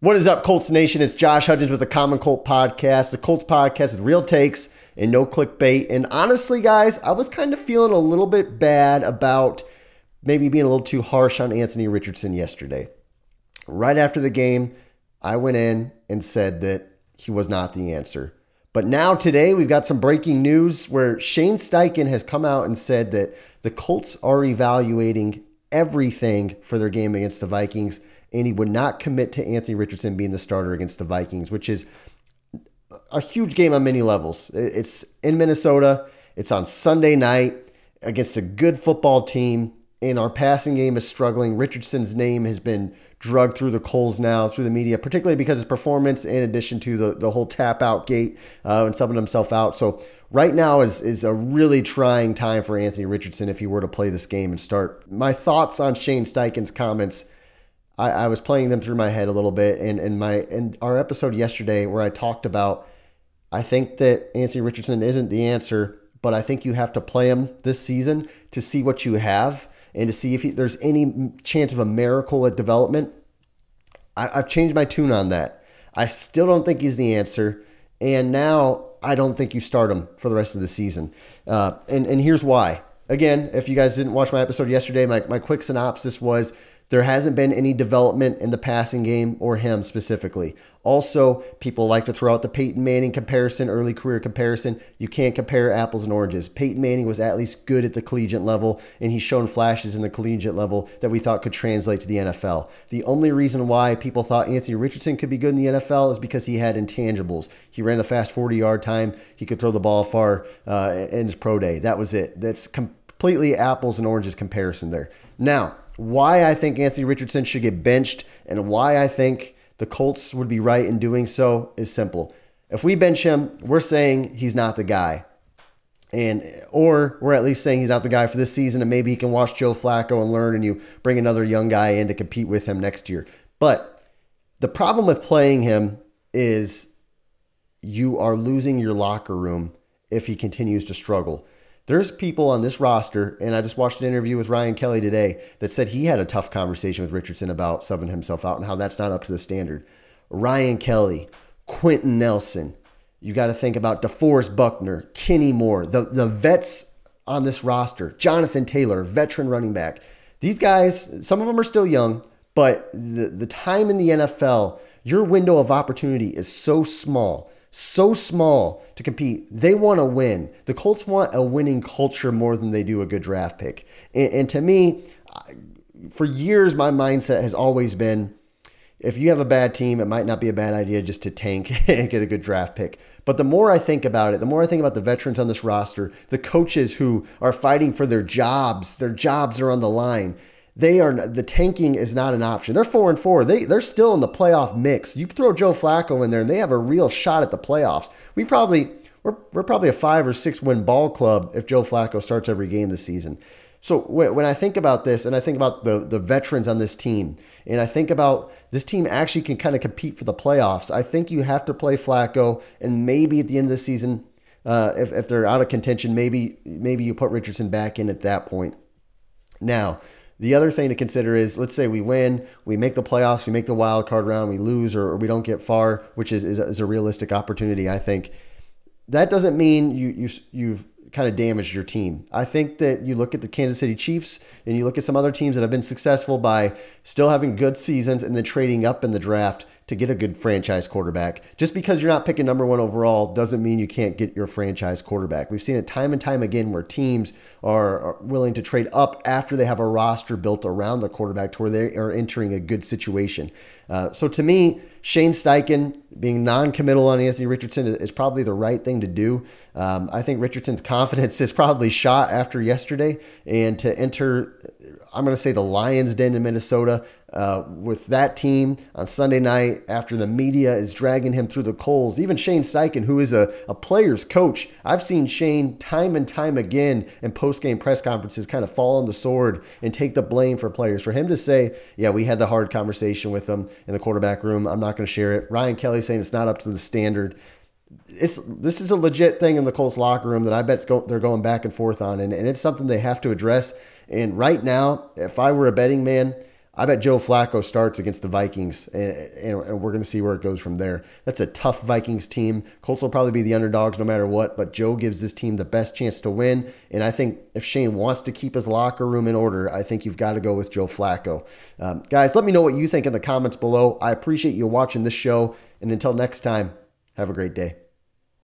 What is up, Colts Nation? It's Josh Hudgens with the Common Colt Podcast. The Colts Podcast is real takes and no clickbait. And honestly, guys, I was kind of feeling a little bit bad about maybe being a little too harsh on Anthony Richardson yesterday. Right after the game, I went in and said that he was not the answer. But now today, we've got some breaking news where Shane Steichen has come out and said that the Colts are evaluating everything for their game against the Vikings, and he would not commit to Anthony Richardson being the starter against the Vikings, which is a huge game on many levels. It's in Minnesota. It's on Sunday night against a good football team, and our passing game is struggling. Richardson's name has been drugged through the coals now, through the media, particularly because of his performance, in addition to the whole tap-out gate and subbing himself out. So right now is a really trying time for Anthony Richardson if he were to play this game and start. My thoughts on Shane Steichen's comments, I was playing them through my head a little bit, and in our episode yesterday where I talked about, I think that Anthony Richardson isn't the answer, but I think you have to play him this season to see what you have and to see if there's any chance of a miracle at development. I've changed my tune on that. I still don't think he's the answer, and now I don't think you start him for the rest of the season. And here's why. Again, if you guys didn't watch my episode yesterday, my quick synopsis was there hasn't been any development in the passing game or him specifically. Also, people like to throw out the Payton Manning comparison, early career comparison. You can't compare apples and oranges. Payton Manning was at least good at the collegiate level, and he's shown flashes in the collegiate level that we thought could translate to the NFL. The only reason why people thought Anthony Richardson could be good in the NFL is because he had intangibles. He ran a fast 40-yard time. He could throw the ball far in his pro day. That was it. That's completely apples and oranges comparison there. Now, why I think Anthony Richardson should get benched and why I think the Colts would be right in doing so is simple. If we bench him, we're saying he's not the guy. Or we're at least saying he's not the guy for this season, and maybe he can watch Joe Flacco and learn, and you bring another young guy in to compete with him next year. But the problem with playing him is you are losing your locker room if he continues to struggle. There's people on this roster, and I just watched an interview with Ryan Kelly today that said he had a tough conversation with Richardson about subbing himself out and how that's not up to the standard. Ryan Kelly, Quentin Nelson, you got to think about DeForest Buckner, Kenny Moore, the vets on this roster, Jonathan Taylor, veteran running back. These guys, some of them are still young, but the time in the NFL, your window of opportunity is so small to compete. They want to win. The Colts want a winning culture more than they do a good draft pick. And to me, for years, my mindset has always been, if you have a bad team, it might not be a bad idea just to tank and get a good draft pick. But the more I think about it, the more I think about the veterans on this roster, the coaches who are fighting for their jobs are on the line. The tanking is not an option. They're 4-4. They're still in the playoff mix. You throw Joe Flacco in there, and they have a real shot at the playoffs. We're probably a 5 or 6 win ball club if Joe Flacco starts every game this season. So when I think about this, and I think about the veterans on this team, and I think about this team actually can kind of compete for the playoffs, I think you have to play Flacco, and maybe at the end of the season, if they're out of contention, maybe you put Richardson back in at that point. Now, the other thing to consider is, let's say we win, we make the playoffs, we make the wild card round, we lose, or we don't get far, which is a realistic opportunity, I think. That doesn't mean you've kind of damaged your team. I think that you look at the Kansas City Chiefs and you look at some other teams that have been successful by still having good seasons and then trading up in the draft to get a good franchise quarterback. Just because you're not picking number 1 overall doesn't mean you can't get your franchise quarterback. We've seen it time and time again where teams are willing to trade up after they have a roster built around the quarterback to where they are entering a good situation. So to me, Shane Steichen being non-committal on Anthony Richardson is probably the right thing to do. I think Richardson's confidence is probably shot after yesterday, and to enter, I'm going to say, the Lions' den in Minnesota with that team on Sunday night after the media is dragging him through the coals. Even Shane Steichen, who is a player's coach, I've seen Shane time and time again in post-game press conferences kind of fall on the sword and take the blame for players. For him to say, yeah, we had the hard conversation with them in the quarterback room, I'm not going to share it. Ryan Kelly saying it's not up to the standard. This is a legit thing in the Colts locker room that I bet they're going back and forth on, and it's something they have to address. And right now, if I were a betting man, I bet Joe Flacco starts against the Vikings, and we're going to see where it goes from there. That's a tough Vikings team. Colts will probably be the underdogs no matter what, but Joe gives this team the best chance to win. And I think if Shane wants to keep his locker room in order, I think you've got to go with Joe Flacco. Guys, let me know what you think in the comments below. I appreciate you watching this show. And until next time, have a great day.